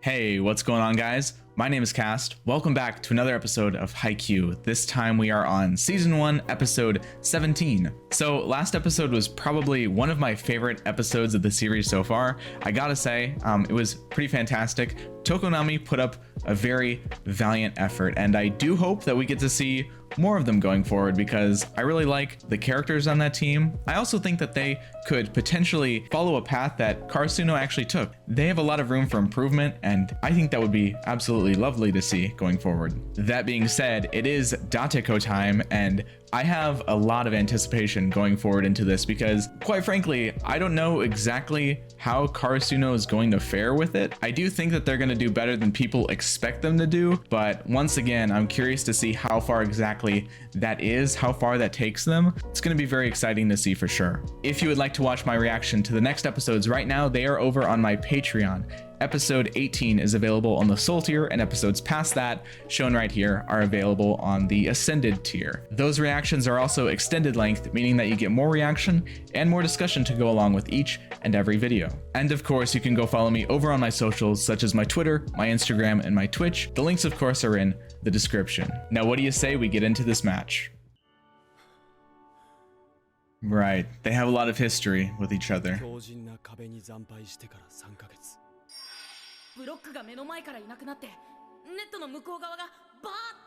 Hey, what's going on, guys? My name is Cast. Welcome back to another episode of Haikyuu. This time we are on Season 1, Episode 17. So last episode was probably one of my favorite episodes of the series so far. I gotta say, it was pretty fantastic. Tokonami put up a very valiant effort, and I do hope that we get to see more of them going forward because I really like the characters on that team. I also think that they could potentially follow a path that Karasuno actually took. They have a lot of room for improvement, and I think that would be absolutely lovely to see going forward. That being said, it is Dateko time, and I have a lot of anticipation going forward into this because, quite frankly, I don't know exactly how Karasuno is going to fare with it. I do think that they're going to do better than people expect them to do, but once again, I'm curious to see how far exactly that is, how far that takes them. It's going to be very exciting to see for sure. If you would like to watch my reaction to the next episodes right now, they are over on my Patreon. Episode 18 is available on the Soul tier, and episodes past that, shown right here, are available on the Ascended tier. Those reactions are also extended length, meaning that you get more reaction and more discussion to go along with each and every video. And of course, you can go follow me over on my socials, such as my Twitter, my Instagram, and my Twitch. The links, of course, are in the description. Now, what do you say we get into this match? Right, they have a lot of history with each other.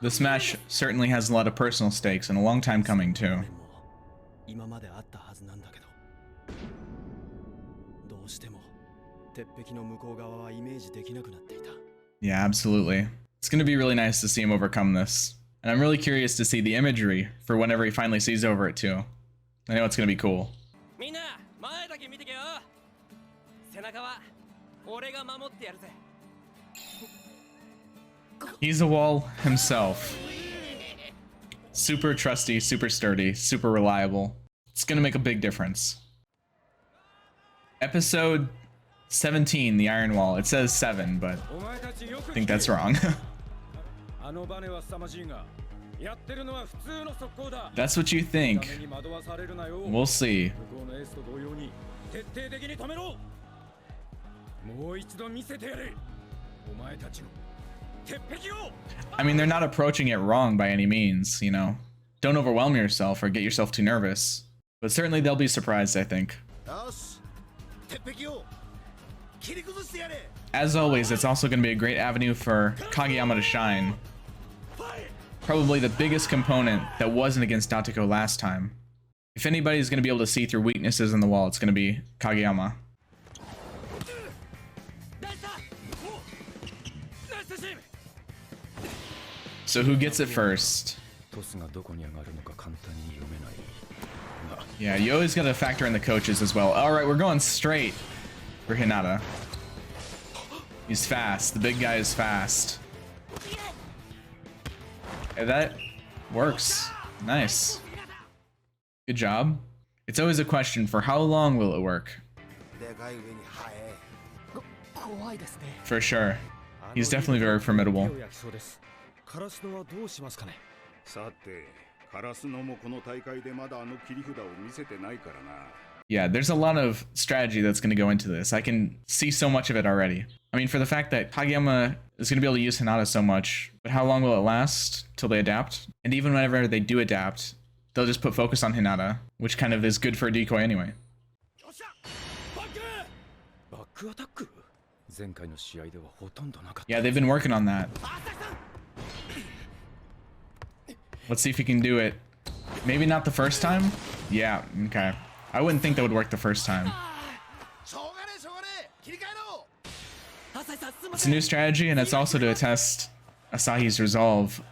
This match certainly has a lot of personal stakes and a long time coming too. Yeah, absolutely. It's going to be really nice to see him overcome this. And I'm really curious to see the imagery for whenever he finally sees over it too. I know it's going to be cool. He's a wall himself. Super trusty, super sturdy, super reliable. It's gonna make a big difference. Episode 17, the Iron Wall. It says 7, but I think that's wrong. That's what you think. We'll see. I mean, they're not approaching it wrong by any means, you know. Don't overwhelm yourself or get yourself too nervous. But certainly they'll be surprised, I think. As always, it's also going to be a great avenue for Kageyama to shine. Probably the biggest component that wasn't against Dateko last time. If anybody's going to be able to see through weaknesses in the wall, it's going to be Kageyama. So who gets it first? Yeah, you always gotta factor in the coaches as well. Alright, we're going straight for Hinata. He's fast. The big guy is fast. Yeah, that works. Nice. Good job. It's always a question for how long will it work? For sure. He's definitely very formidable. Yeah, there's a lot of strategy that's going to go into this. I can see so much of it already. I mean, for the fact that Kageyama is going to be able to use Hinata so much, but how long will it last till they adapt? And even whenever they do adapt, they'll just put focus on Hinata, which kind of is good for a decoy anyway. Yeah, they've been working on that. Let's see if he can do it. Maybe not the first time? Yeah, okay. I wouldn't think that would work the first time. It's a new strategy, and it's also to test Asahi's resolve.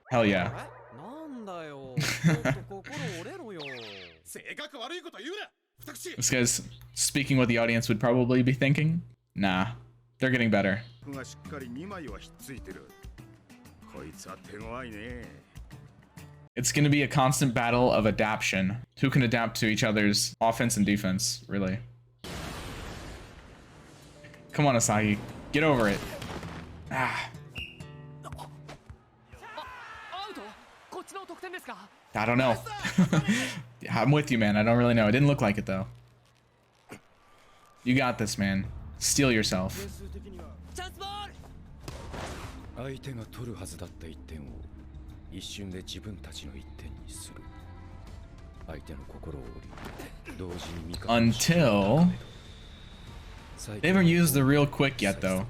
Hell yeah. This guy's speaking what the audience would probably be thinking. Nah, they're getting better. It's going to be a constant battle of adaptation. Who can adapt to each other's offense and defense, really. Come on, Asahi. Get over it. Ah. I don't know. I'm with you, man. I don't really know. It didn't look like it, though. You got this, man. steel yourself. チャンスボール。相手が取るはずだった1点を一瞬で自分たちの1点にする。相手の心を折り、同時に味方を Until they haven't used the real quick yet, though.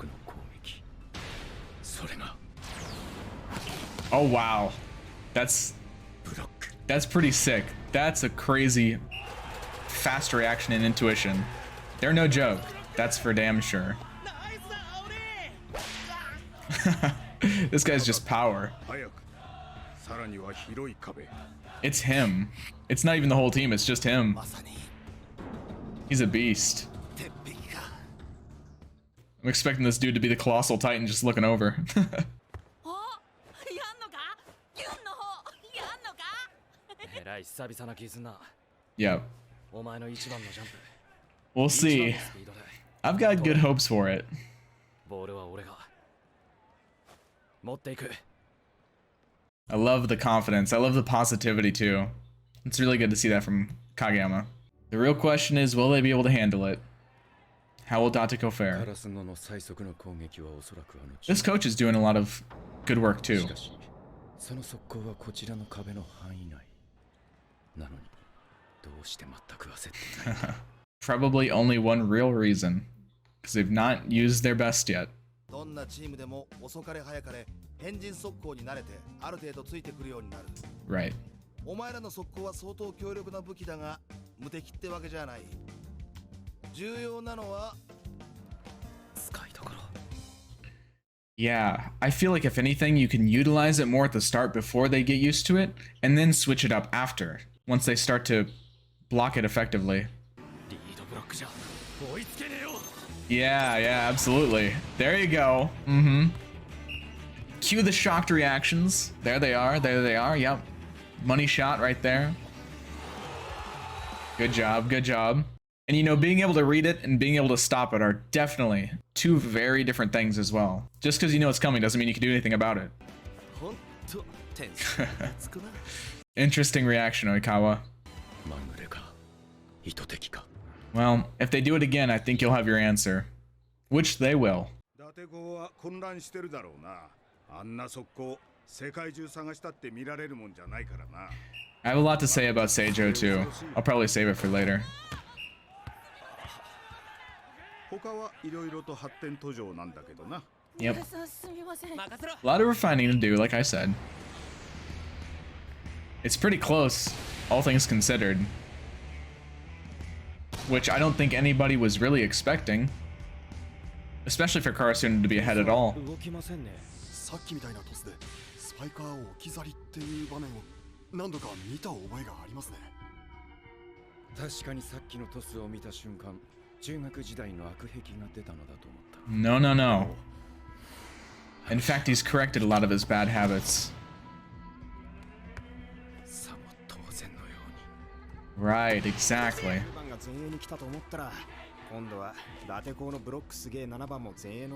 それが Oh wow, that's pretty sick. That's a crazy fast reaction and intuition. They're no joke. That's for damn sure. This guy's just power. It's him. It's not even the whole team, it's just him. He's a beast. I'm expecting this dude to be the colossal titan just looking over. Yeah. We'll see. I've got good hopes for it. I love the confidence. I love the positivity too. It's really good to see that from Kageyama. The real question is, will they be able to handle it? How will Dateko fare? This coach is doing a lot of good work too. Probably only one real reason, because they've not used their best yet. Right. Yeah, I feel like if anything, you can utilize it more at the start before they get used to it, and then switch it up after, once they start to block it effectively. Yeah, absolutely. There you go. Cue the shocked reactions. There they are, yep. Money shot right there. Good job, good job. And you know, being able to read it and being able to stop it are definitely two very different things as well. Just because you know it's coming doesn't mean you can do anything about it. Interesting reaction, Oikawa. Well, if they do it again, I think you'll have your answer. Which they will. I have a lot to say about Seijoh too. I'll probably save it for later. Yep. A lot of refining to do, like I said. It's pretty close, all things considered. Which I don't think anybody was really expecting. Especially for Karasuno to be ahead at all. No. In fact, he's corrected a lot of his bad habits. Right, exactly.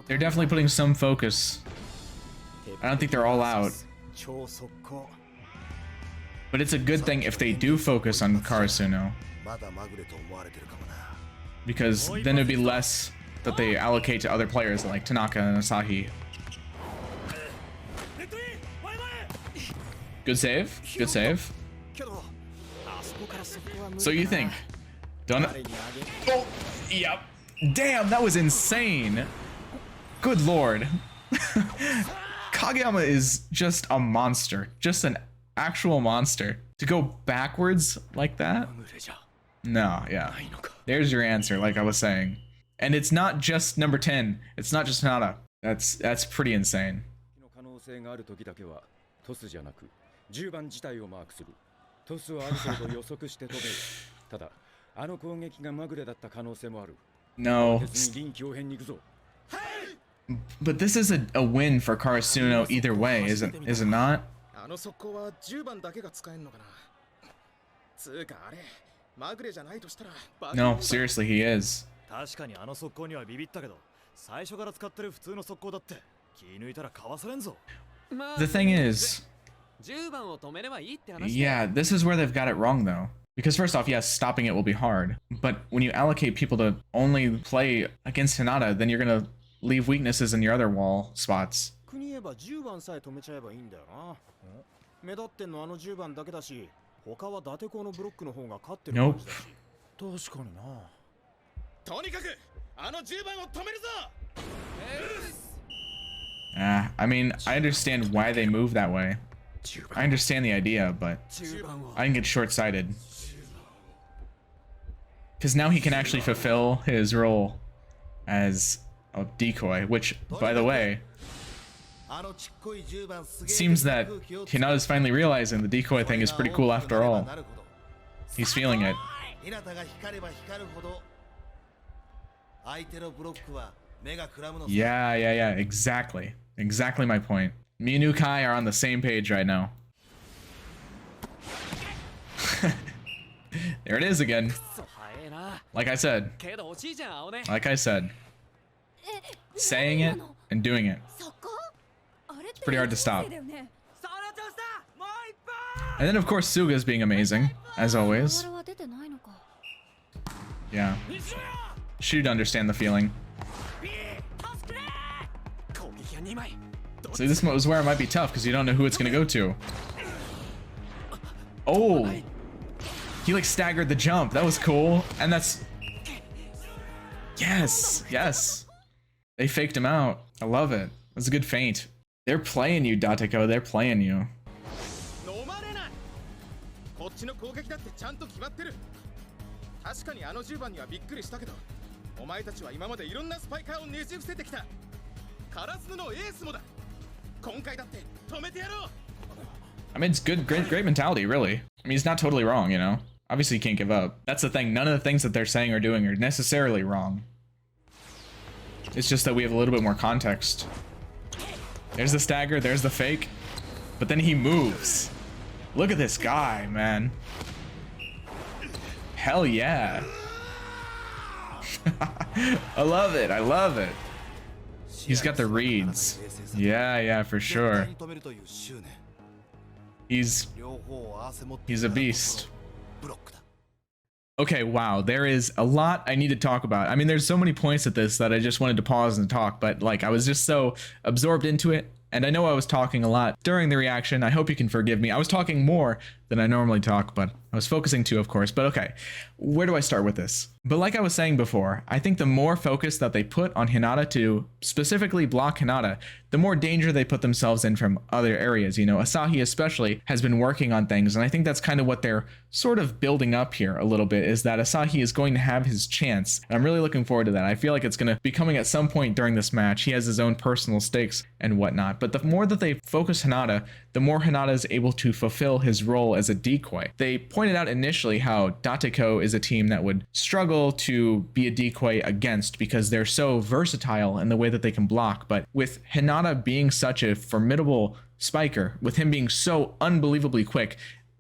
They're definitely putting some focus. I don't think they're all out. But it's a good thing if they do focus on Karasuno. Because then it'd be less that they allocate to other players like Tanaka and Asahi. Good save. Good save. So you think? Done it? Oh, yep. Damn, that was insane. Good lord. Kageyama is just a monster. Just an actual monster. To go backwards like that? No, yeah. There's your answer, like I was saying. And it's not just number 10. It's not just Hinata. That's pretty insane. No. But this is a win for Karasuno either way, is it not? No, seriously, he is. The thing is, yeah, this is where they've got it wrong though. Because first off, yes, stopping it will be hard. But when you allocate people to only play against Hinata, then you're going to leave weaknesses in your other wall spots. 国言えば10番さえ止めちゃえばいいんだよな。目立ってんのあの10番だけだし、他はダテコのブロックの方が勝ってる感じだし。確かにな。とにかくあの10番を止めるぞ。I mean, I understand why they move that way. I understand the idea, but I can get short-sighted. Because now he can actually fulfill his role as a decoy, which, by the way, it seems that Hinata's finally realizing the decoy thing is pretty cool after all. He's feeling it. Yeah, exactly. Exactly my point. Me and Ukai are on the same page right now. There it is again. Like I said. Saying it and doing it. It's pretty hard to stop. And then of course Suga's being amazing, as always. Yeah. She'd understand the feeling. See, this is where it might be tough because you don't know who it's gonna go to. Oh! He like staggered the jump. That was cool. And that's... Yes! They faked him out. I love it. That's a good feint. They're playing you, Dateko. They're playing you. I mean, it's great mentality, really. I mean, he's not totally wrong, you know? Obviously, he can't give up. That's the thing. None of the things that they're saying or doing are necessarily wrong. It's just that we have a little bit more context. There's the stagger, there's the fake. But then he moves. Look at this guy, man. Hell yeah. I love it. I love it. He's got the reads. Yeah, for sure. He's a beast. Okay, wow, there is a lot I need to talk about. I mean, there's so many points at this that I just wanted to pause and talk, but like I was just so absorbed into it. And I know I was talking a lot during the reaction. I hope you can forgive me. I was talking more than I normally talk, but I was focusing too, of course. But okay, where do I start with this? But like I was saying before, I think the more focus that they put on Hinata to specifically block Hinata, the more danger they put themselves in from other areas. You know, Asahi especially has been working on things, and I think that's kind of what they're sort of building up here a little bit, is that Asahi is going to have his chance. And I'm really looking forward to that. I feel like it's going to be coming at some point during this match. He has his own personal stakes and whatnot. But the more that they focus Hinata, the more Hinata is able to fulfill his role as a decoy. They pointed out initially how Dateko is a team that would struggle to be a decoy against because they're so versatile in the way that they can block. But with Hinata being such a formidable spiker, with him being so unbelievably quick,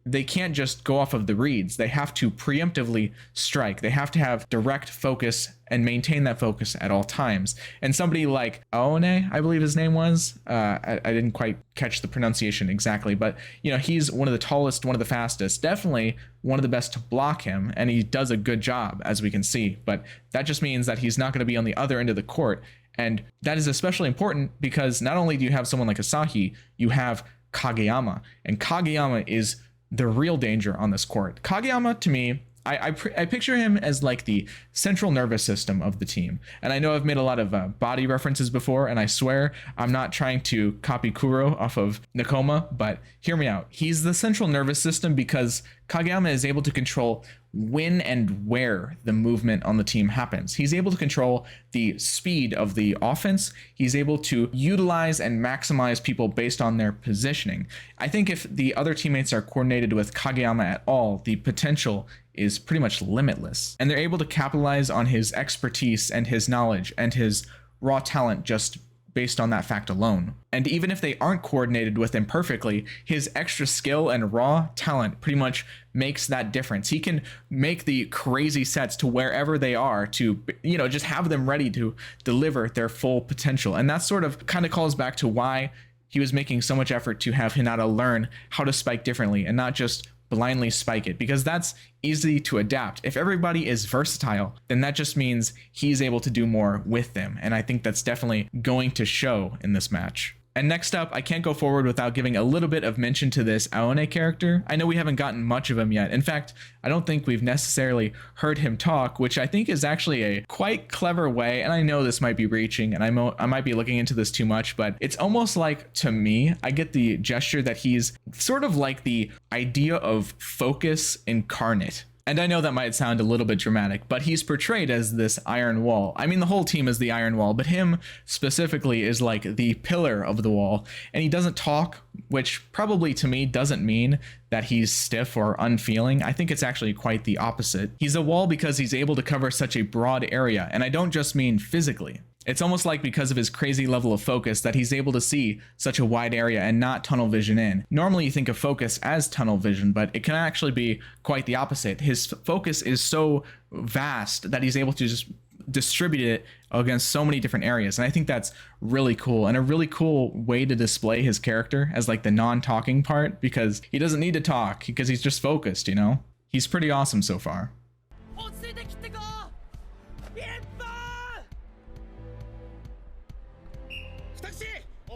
they can't just go off of the reads. They have to preemptively strike. They have to have direct focus and maintain that focus at all times. And somebody like Aone, I believe his name was, I didn't quite catch the pronunciation exactly, but you know, he's one of the tallest, one of the fastest, definitely one of the best to block him, and he does a good job, as we can see. But that just means that he's not going to be on the other end of the court. And that is especially important because not only do you have someone like Asahi, you have Kageyama, and Kageyama is the real danger on this court. Kageyama, to me, I picture him as like the central nervous system of the team. And I know I've made a lot of body references before, and I swear I'm not trying to copy Kuro off of Nakoma, but hear me out. He's the central nervous system because Kageyama is able to control when and where the movement on the team happens. He's able to control the speed of the offense. He's able to utilize and maximize people based on their positioning. I think if the other teammates are coordinated with Kageyama at all, the potential is pretty much limitless. And they're able to capitalize on his expertise and his knowledge and his raw talent just based on that fact alone. And even if they aren't coordinated with him perfectly, his extra skill and raw talent pretty much makes that difference. He can make the crazy sets to wherever they are to, you know, just have them ready to deliver their full potential. And that sort of kind of calls back to why he was making so much effort to have Hinata learn how to spike differently and not just blindly spike it, because that's easy to adapt. If everybody is versatile, then that just means he's able to do more with them. And I think that's definitely going to show in this match. And next up, I can't go forward without giving a little bit of mention to this Aone character. I know we haven't gotten much of him yet. In fact, I don't think we've necessarily heard him talk, which I think is actually a quite clever way. And I know this might be reaching, and I might be looking into this too much, but it's almost like, to me, I get the gesture that he's sort of like the idea of focus incarnate. And I know that might sound a little bit dramatic, but he's portrayed as this iron wall. I mean, the whole team is the iron wall, but him specifically is like the pillar of the wall. And he doesn't talk, which probably to me doesn't mean that he's stiff or unfeeling. I think it's actually quite the opposite. He's a wall because he's able to cover such a broad area. And I don't just mean physically. It's almost like because of his crazy level of focus that he's able to see such a wide area and not tunnel vision in. Normally you think of focus as tunnel vision, but it can actually be quite the opposite. His focus is so vast that he's able to just distribute it against so many different areas. And I think that's really cool, and a really cool way to display his character as like the non-talking part, because he doesn't need to talk because he's just focused, you know? He's pretty awesome so far.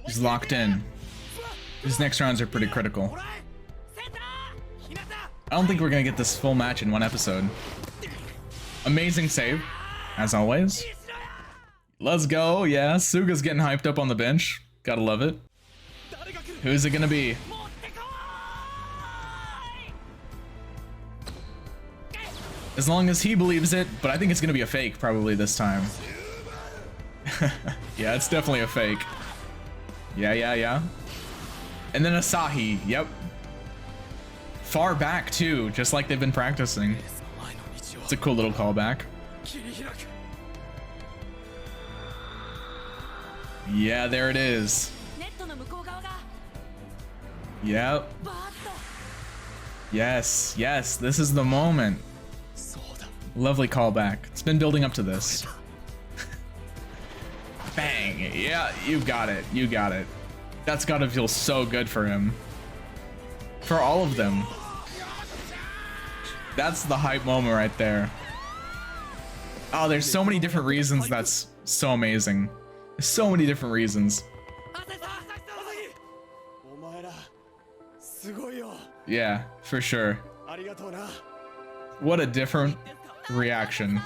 He's locked in. His next rounds are pretty critical. I don't think we're gonna get this full match in one episode. Amazing save, as always. Let's go, yeah. Suga's getting hyped up on the bench. Gotta love it. Who's it gonna be? As long as he believes it, but I think it's gonna be a fake probably this time. Yeah, it's definitely a fake. Yeah. And then Asahi, yep. Far back too, just like they've been practicing. It's a cool little callback. Yeah, there it is. Yep. Yes, this is the moment. Lovely callback. It's been building up to this. Bang! Yeah, you got it. That's gotta feel so good for him. For all of them. That's the hype moment right there. Oh, there's so many different reasons that's so amazing. So many different reasons. Yeah, for sure. What a different reaction.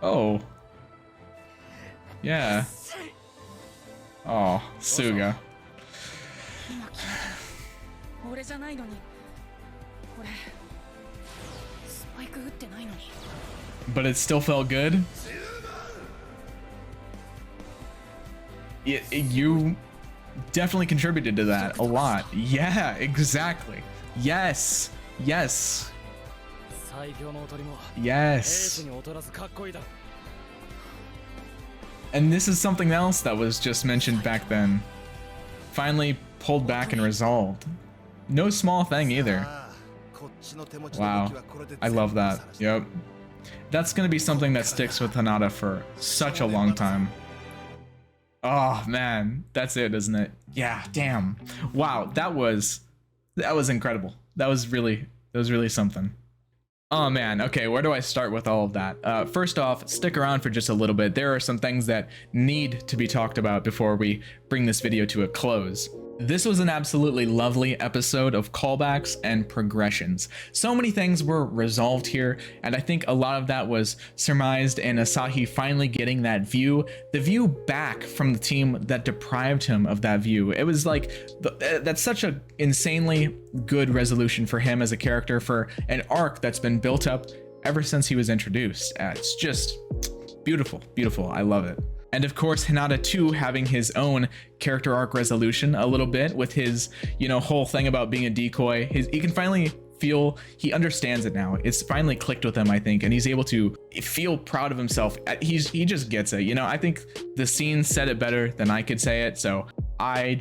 Oh. Yeah. Oh, Suga. But it still felt good? You definitely contributed to that a lot. Yeah, exactly. Yes. And this is something else that was just mentioned back then. Finally pulled back and resolved. No small thing either. Wow, I love that. Yep. That's gonna be something that sticks with Hinata for such a long time. Oh man, that's it, isn't it? Yeah, damn. Wow, that was incredible. That was really something. Oh man, okay, where do I start with all of that? First off, stick around for just a little bit. There are some things that need to be talked about before we bring this video to a close. This was an absolutely lovely episode of callbacks and progressions. So many things were resolved here, and I think a lot of that was surmised in Asahi finally getting that view, the view back from the team that deprived him of that view. It was like, that's such an insanely good resolution for him as a character, for an arc that's been built up ever since he was introduced. It's just beautiful. I love it. And of course, Hinata too, having his own character arc resolution a little bit with his, whole thing about being a decoy. He can finally feel, he understands it now. It's finally clicked with him, I think, and he's able to feel proud of himself. He just gets it. I think the scene said it better than I could say it, so I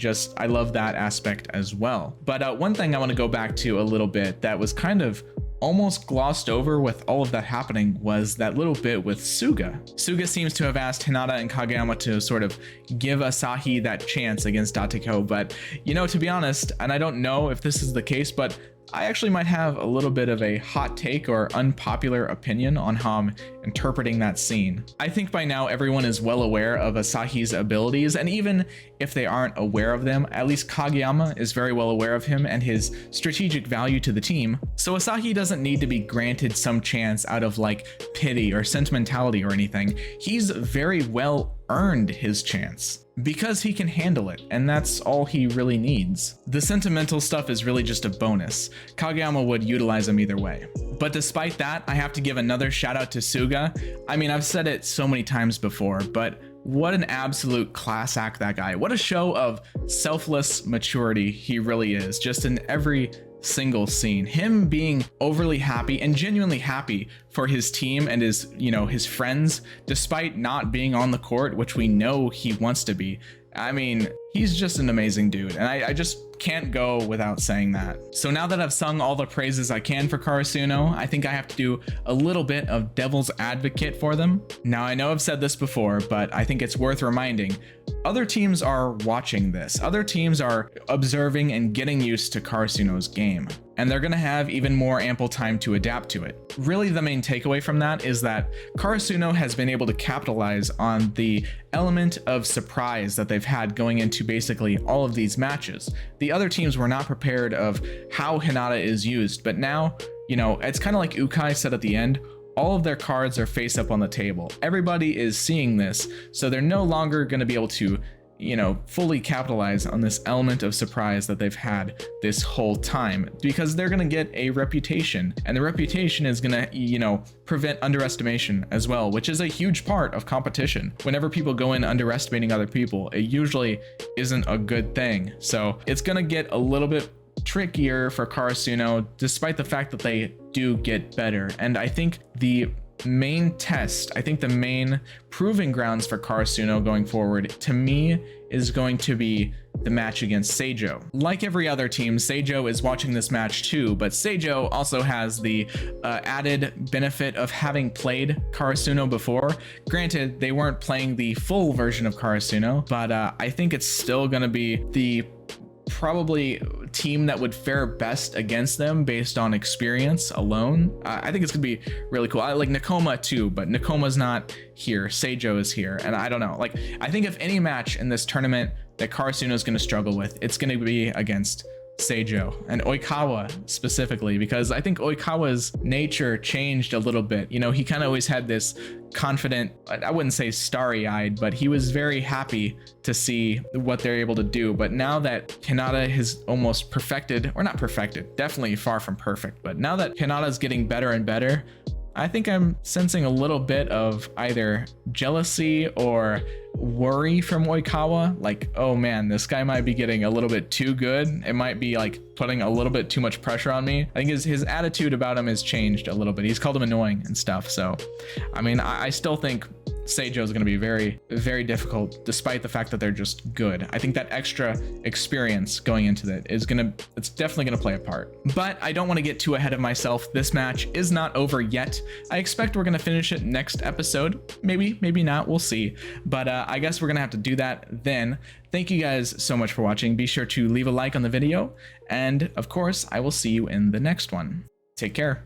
love that aspect as well. But one thing I want to go back to a little bit that was kind of almost glossed over with all of that happening was that little bit with Suga. Suga seems to have asked Hinata and Kageyama to sort of give Asahi that chance against Dateko, but you know, to be honest, and I don't know if this is the case, but I actually might have a little bit of a hot take or unpopular opinion on how I'm interpreting that scene. I think by now everyone is well aware of Asahi's abilities, and even if they aren't aware of them, at least Kageyama is very well aware of him and his strategic value to the team. So Asahi doesn't need to be granted some chance out of like pity or sentimentality or anything. He's very well earned his chance because he can handle it, and that's all he really needs. The sentimental stuff is really just a bonus. Kageyama would utilize him either way. But despite that, I have to give another shout out to Suga. I mean, I've said it so many times before, but what an absolute class act that guy. What a show of selfless maturity he really is, just in every single scene. Him being overly happy and genuinely happy for his team and his, you know, his friends, despite not being on the court, which we know he wants to be. I mean, he's just an amazing dude, and I just can't go without saying that. So now that I've sung all the praises I can for Karasuno, I think I have to do a little bit of devil's advocate for them. Now, I know I've said this before, but I think it's worth reminding. Other teams are watching this. Other teams are observing and getting used to Karasuno's game, and they're gonna have even more ample time to adapt to it. Really, the main takeaway from that is that Karasuno has been able to capitalize on the element of surprise that they've had going into basically all of these matches. The other teams were not prepared of how Hinata is used, but now, you know, it's kind of like Ukai said at the end, all of their cards are face up on the table. Everybody is seeing this, so they're no longer going to be able to, you know, fully capitalize on this element of surprise that they've had this whole time, because they're going to get a reputation, and the reputation is going to, you know, prevent underestimation as well, which is a huge part of competition. Whenever people go in underestimating other people, it usually isn't a good thing. So it's going to get a little bit trickier for Karasuno, despite the fact that they do get better. And I think the main test, I think the main proving grounds for Karasuno going forward, to me, is going to be the match against Seijoh. Like every other team, Seijoh is watching this match too, but Seijoh also has the added benefit of having played Karasuno before. Granted, they weren't playing the full version of Karasuno, but I think it's still gonna be the probably team that would fare best against them based on experience alone. I think it's gonna be really cool. I like Nakoma too, but Nakoma's not here. Seijoh is here, and I don't know. Like, I think if any match in this tournament that Karasuno is gonna struggle with, it's gonna be against Seijoh and Oikawa specifically, because I think Oikawa's nature changed a little bit. You know, he kind of always had this confident, I wouldn't say starry-eyed, but he was very happy to see what they're able to do. But now that Hinata has almost perfected, or not perfected, definitely far from perfect, but now that Hinata's getting better and better, I think I'm sensing a little bit of either jealousy or worry from Oikawa. Like, oh man, this guy might be getting a little bit too good. It might be like putting a little bit too much pressure on me. I think his attitude about him has changed a little bit. He's called him annoying and stuff. So, I mean, I still think Seijoh is going to be very, very difficult, despite the fact that they're just good. I think that extra experience going into that is it's definitely going to play a part. But I don't want to get too ahead of myself. This match is not over yet. I expect we're going to finish it next episode. Maybe, maybe not. We'll see. But I guess we're going to have to do that then. Thank you guys so much for watching. Be sure to leave a like on the video. And of course, I will see you in the next one. Take care.